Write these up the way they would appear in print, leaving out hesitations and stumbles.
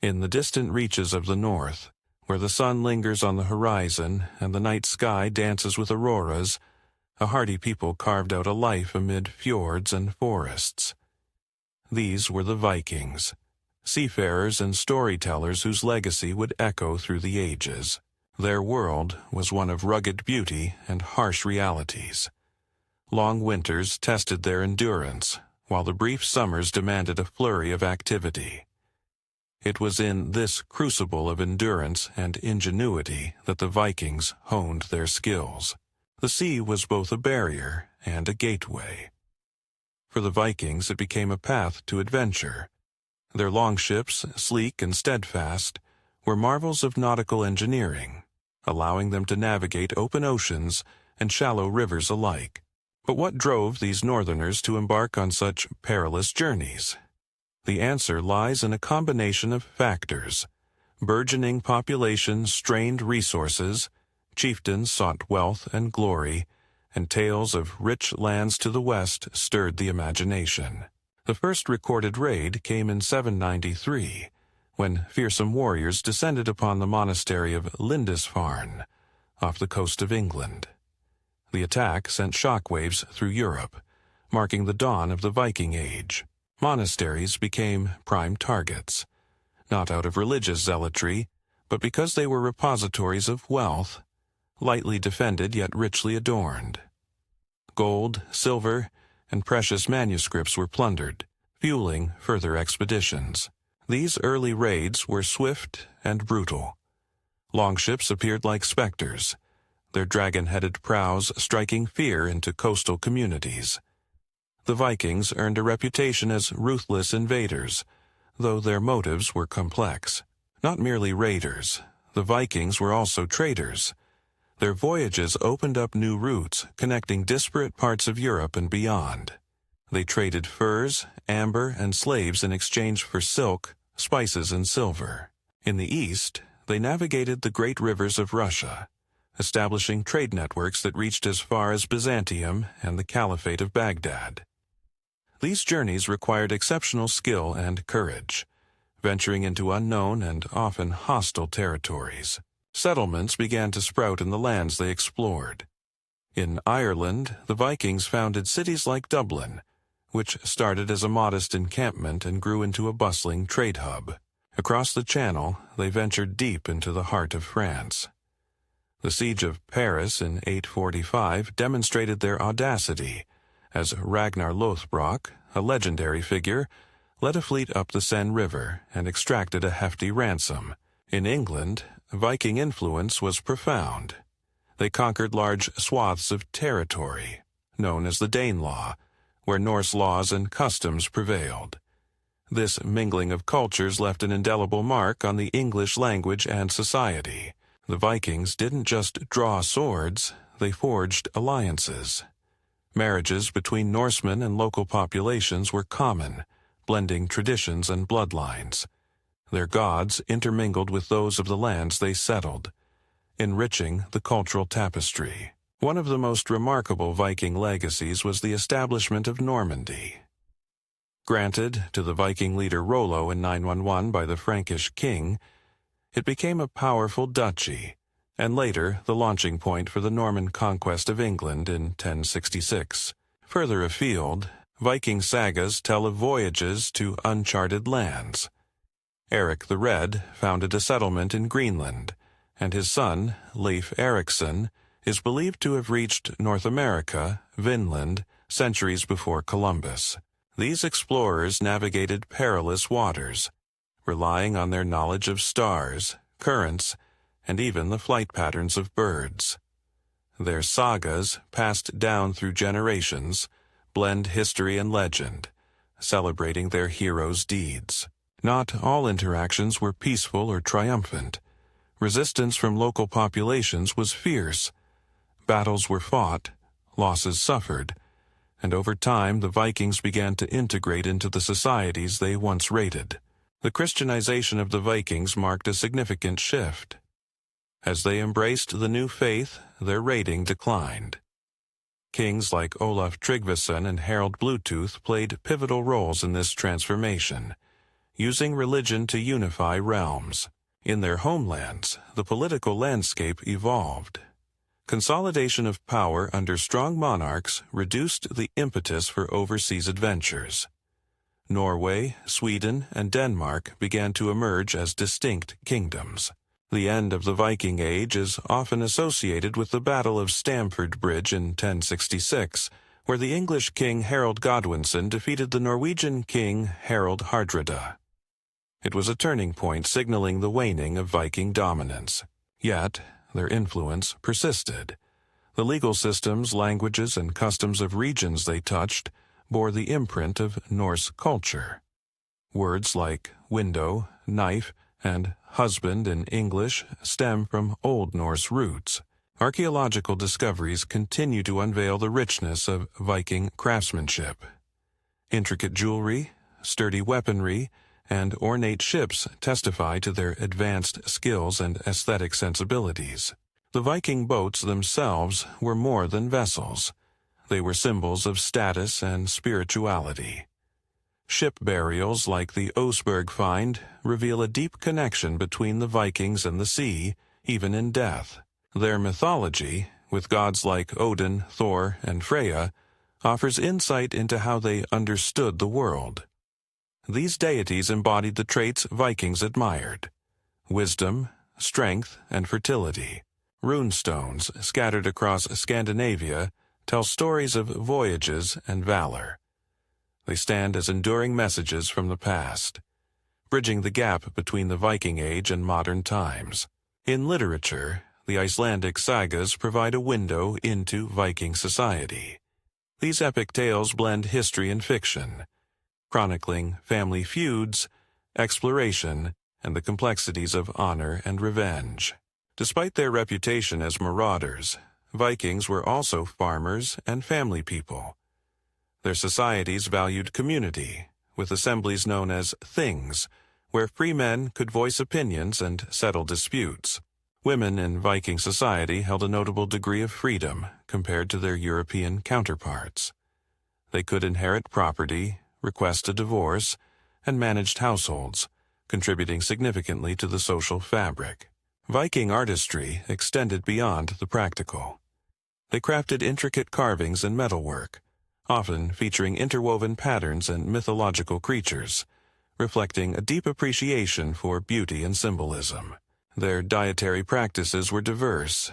In the distant reaches of the north, where the sun lingers on the horizon and the night sky dances with auroras, a hardy people carved out a life amid fjords and forests. These were the Vikings, seafarers and storytellers whose legacy would echo through the ages. Their world was one of rugged beauty and harsh realities. Long winters tested their endurance, while the brief summers demanded a flurry of activity. It was in this crucible of endurance and ingenuity that the Vikings honed their skills. The sea was both a barrier and a gateway. For the Vikings, it became a path to adventure. Their longships, sleek and steadfast, were marvels of nautical engineering, allowing them to navigate open oceans and shallow rivers alike. But what drove these northerners to embark on such perilous journeys? The answer lies in a combination of factors. Burgeoning population strained resources, chieftains sought wealth and glory, and tales of rich lands to the west stirred the imagination. The first recorded raid came in 793, when fearsome warriors descended upon the monastery of Lindisfarne, off the coast of England. The attack sent shockwaves through Europe, marking the dawn of the Viking Age. Monasteries became prime targets, not out of religious zealotry, but because they were repositories of wealth, lightly defended yet richly adorned. Gold, silver, and precious manuscripts were plundered, fueling further expeditions. These early raids were swift and brutal. Longships appeared like specters, their dragon-headed prows striking fear into coastal communities. The Vikings earned a reputation as ruthless invaders, though their motives were complex. Not merely raiders, the Vikings were also traders. Their voyages opened up new routes connecting disparate parts of Europe and beyond. They traded furs, amber, and slaves in exchange for silk, spices, and silver. In the east, they navigated the great rivers of Russia, establishing trade networks that reached as far as Byzantium and the Caliphate of Baghdad. These journeys required exceptional skill and courage, venturing into unknown and often hostile territories. Settlements began to sprout in the lands they explored. In Ireland, the Vikings founded cities like Dublin, which started as a modest encampment and grew into a bustling trade hub. Across the Channel, they ventured deep into the heart of France. The siege of Paris in 845 demonstrated their audacity, as Ragnar Lothbrok, a legendary figure, led a fleet up the Seine River and extracted a hefty ransom. In England, Viking influence was profound. They conquered large swaths of territory, known as the Danelaw, where Norse laws and customs prevailed. This mingling of cultures left an indelible mark on the English language and society. The Vikings didn't just draw swords, they forged alliances. Marriages between Norsemen and local populations were common, blending traditions and bloodlines. Their gods intermingled with those of the lands they settled, enriching the cultural tapestry. One of the most remarkable Viking legacies was the establishment of Normandy. Granted to the Viking leader Rollo in 911 by the Frankish king, it became a powerful duchy, and later the launching point for the Norman conquest of England in 1066. Further afield, Viking sagas tell of voyages to uncharted lands. Eric the Red founded a settlement in Greenland, and his son, Leif Erikson, is believed to have reached North America, Vinland, centuries before Columbus. These explorers navigated perilous waters, relying on their knowledge of stars, currents, and even the flight patterns of birds. Their sagas, passed down through generations, blend history and legend, celebrating their heroes' deeds. Not all interactions were peaceful or triumphant. Resistance from local populations was fierce. Battles were fought, losses suffered, and over time the Vikings began to integrate into the societies they once raided. The Christianization of the Vikings marked a significant shift. As they embraced the new faith, their raiding declined. Kings like Olaf Tryggvason and Harald Bluetooth played pivotal roles in this transformation, using religion to unify realms. In their homelands, the political landscape evolved. Consolidation of power under strong monarchs reduced the impetus for overseas adventures. Norway, Sweden, and Denmark began to emerge as distinct kingdoms. The end of the Viking Age is often associated with the Battle of Stamford Bridge in 1066, where the English king Harold Godwinson defeated the Norwegian king Harald Hardrada. It was a turning point signaling the waning of Viking dominance. Yet, their influence persisted. The legal systems, languages, and customs of regions they touched bore the imprint of Norse culture. Words like window, knife, and husband in English stem from Old Norse roots. Archaeological discoveries continue to unveil the richness of Viking craftsmanship. Intricate jewelry, sturdy weaponry, and ornate ships testify to their advanced skills and aesthetic sensibilities. The Viking boats themselves were more than vessels. They were symbols of status and spirituality. Ship burials like the Oseberg find reveal a deep connection between the Vikings and the sea, even in death. Their mythology, with gods like Odin, Thor, and Freya, offers insight into how they understood the world. These deities embodied the traits Vikings admired: wisdom, strength, and fertility. Runestones scattered across Scandinavia tell stories of voyages and valor. They stand as enduring messages from the past, bridging the gap between the Viking Age and modern times. In literature, the Icelandic sagas provide a window into Viking society. These epic tales blend history and fiction, chronicling family feuds, exploration, and the complexities of honor and revenge. Despite their reputation as marauders, Vikings were also farmers and family people. Their societies valued community, with assemblies known as things, where free men could voice opinions and settle disputes. Women in Viking society held a notable degree of freedom compared to their European counterparts. They could inherit property, request a divorce, and managed households, contributing significantly to the social fabric. Viking artistry extended beyond the practical. They crafted intricate carvings and metalwork, often featuring interwoven patterns and mythological creatures, reflecting a deep appreciation for beauty and symbolism. Their dietary practices were diverse,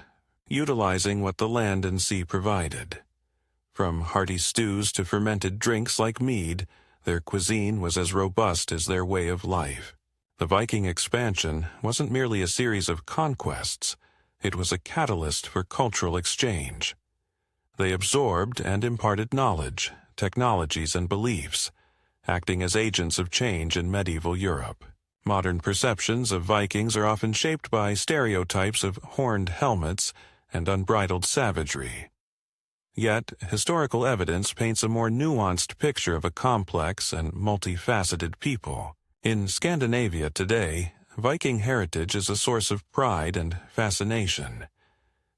utilizing what the land and sea provided. From hearty stews to fermented drinks like mead, their cuisine was as robust as their way of life. The Viking expansion wasn't merely a series of conquests, it was a catalyst for cultural exchange. They absorbed and imparted knowledge, technologies, and beliefs, acting as agents of change in medieval Europe. Modern perceptions of Vikings are often shaped by stereotypes of horned helmets and unbridled savagery. Yet, historical evidence paints a more nuanced picture of a complex and multifaceted people. In Scandinavia today, Viking heritage is a source of pride and fascination.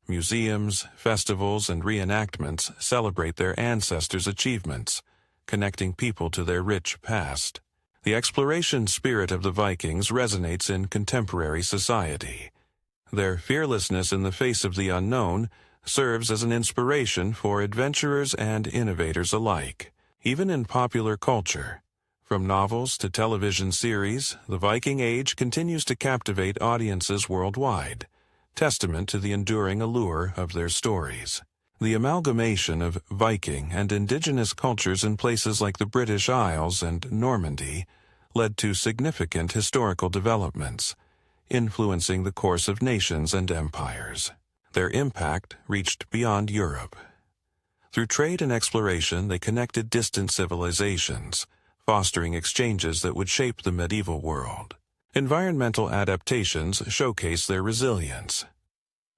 Museums, festivals, and reenactments celebrate their ancestors' achievements, connecting people to their rich past. The exploration spirit of the Vikings resonates in contemporary society. Their fearlessness in the face of the unknown serves as an inspiration for adventurers and innovators alike. Even in popular culture, from novels to television series, the Viking Age continues to captivate audiences worldwide, testament to the enduring allure of their stories. The amalgamation of Viking and indigenous cultures in places like the British Isles and Normandy led to significant historical developments, influencing the course of nations and empires. Their impact reached beyond Europe. Through trade and exploration, they connected distant civilizations, fostering exchanges that would shape the medieval world. Environmental adaptations showcase their resilience.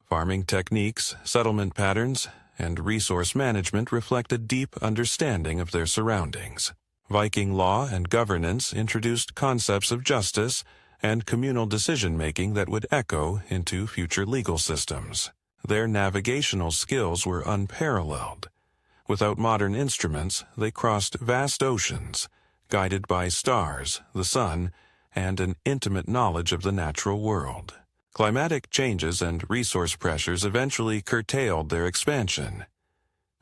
Farming techniques, settlement patterns, and resource management reflect a deep understanding of their surroundings. Viking law and governance introduced concepts of justice and communal decision-making that would echo into future legal systems. Their navigational skills were unparalleled. Without modern instruments, they crossed vast oceans, guided by stars, the sun, and an intimate knowledge of the natural world. Climatic changes and resource pressures eventually curtailed their expansion.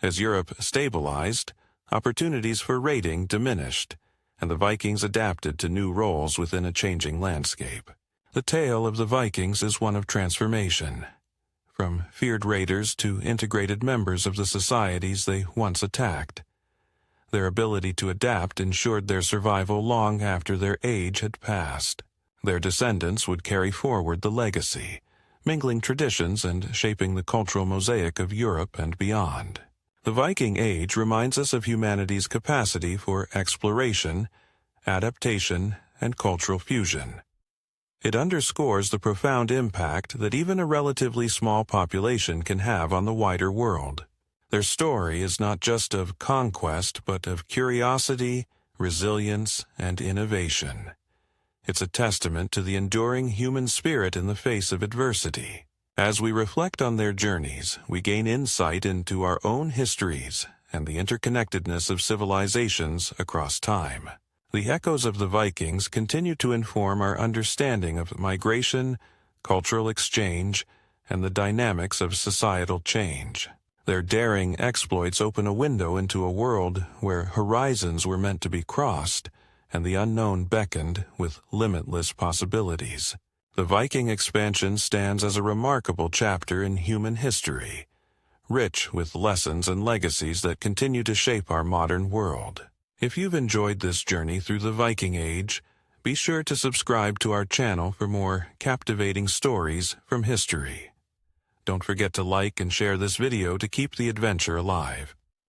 As Europe stabilized, opportunities for raiding diminished, and the Vikings adapted to new roles within a changing landscape. The tale of the Vikings is one of transformation, from feared raiders to integrated members of the societies they once attacked. Their ability to adapt ensured their survival long after their age had passed. Their descendants would carry forward the legacy, mingling traditions and shaping the cultural mosaic of Europe and beyond. The Viking Age reminds us of humanity's capacity for exploration, adaptation, and cultural fusion. It underscores the profound impact that even a relatively small population can have on the wider world. Their story is not just of conquest, but of curiosity, resilience, and innovation. It's a testament to the enduring human spirit in the face of adversity. As we reflect on their journeys, we gain insight into our own histories and the interconnectedness of civilizations across time. The echoes of the Vikings continue to inform our understanding of migration, cultural exchange, and the dynamics of societal change. Their daring exploits open a window into a world where horizons were meant to be crossed, and the unknown beckoned with limitless possibilities. The Viking expansion stands as a remarkable chapter in human history, rich with lessons and legacies that continue to shape our modern world. If you've enjoyed this journey through the Viking Age, be sure to subscribe to our channel for more captivating stories from history. Don't forget to like and share this video to keep the adventure alive.